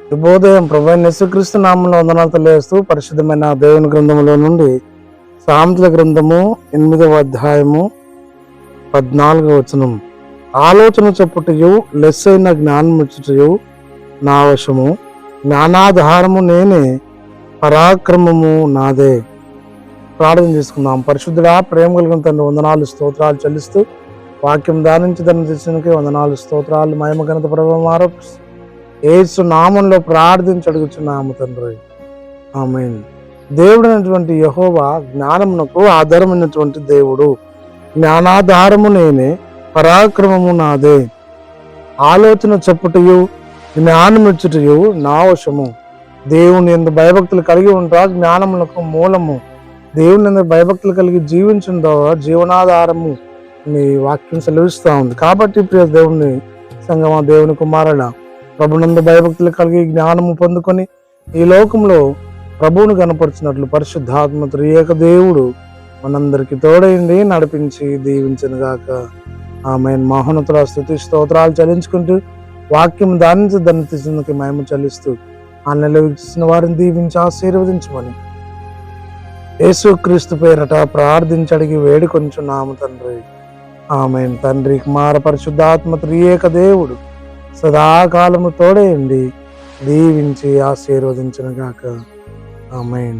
శుభోదయం. ప్రభువైన యేసుక్రీస్తు నామములో వందనాలు తెలియజేస్తూ పరిశుద్ధమైన దేవుని గ్రంథములో నుండి సామెతల గ్రంథము 8వ అధ్యాయము 14వ వచనం. ఆలోచన చెప్పుటయు లెస్సైన జ్ఞానమిచ్చుటయు నా వశము, జ్ఞానాధారము నేనే, పరాక్రమము నాదే. ప్రార్థన చేసుకుందాం. పరిశుద్ధుడా, ప్రేమ కలిగిన తండ్రి, వందనాలు స్తోత్రాలు చెల్లిస్తూ వాక్యం ధ్యానించి దాన్ని తెచ్చినకి వందనాలు స్తోత్రాలు. మహిమ ఘనత ప్రభావం ఆరోపిస్తూ యేసు నామంలో ప్రార్థించి అడుగుచున్నాము తండ్రి, ఆమేన్. దేవుడైనటువంటి యెహోవా జ్ఞానమునకు ఆధారమైనటువంటి దేవుడు. జ్ఞానాధారము నేనే, పరాక్రమము నాదే. ఆలోచన చెప్పుటయు జ్ఞానమిచ్చుటయు నా వశము. దేవుని యందు భయభక్తులు కలిగి ఉంటా జ్ఞానములకు మూలము. దేవుని యందు భయభక్తులు కలిగి జీవించుండో జీవనాధారము నీ వాక్యం సెలవిస్తూ ఉంది. కాబట్టి ప్రియ దేవుని సంగమా, దేవుని కుమారుల, ప్రభునందు భయభక్తులు కలిగి జ్ఞానము పొందుకొని ఈ లోకంలో ప్రభువును కనపరిచినట్లు పరిశుద్ధాత్మ త్రియేక దేవుడు మనందరికి తోడైండి నడిపించి దీవించను గాక. ఆమేన్. మహోన్నతుల స్తుతి స్తోత్రాలు చెల్లించుకుంటూ వాక్యం దానించి దాన్ని తెచ్చినందుకు మహిమ చెల్లిస్తూ ఆ నెల వీక్షిస్తున్న వారిని దీవించి ఆశీర్వదించమని యేసుక్రీస్తు పేరట ప్రార్థించి అడిగి వేడుకొంచున్నాము తండ్రి, ఆమేన్. తండ్రి, కుమార పరిశుద్ధాత్మ త్రియేక దేవుడు సదాకాలము తోడేయండి దీవించి ఆశీర్వదించును గాక. ఆమేన్.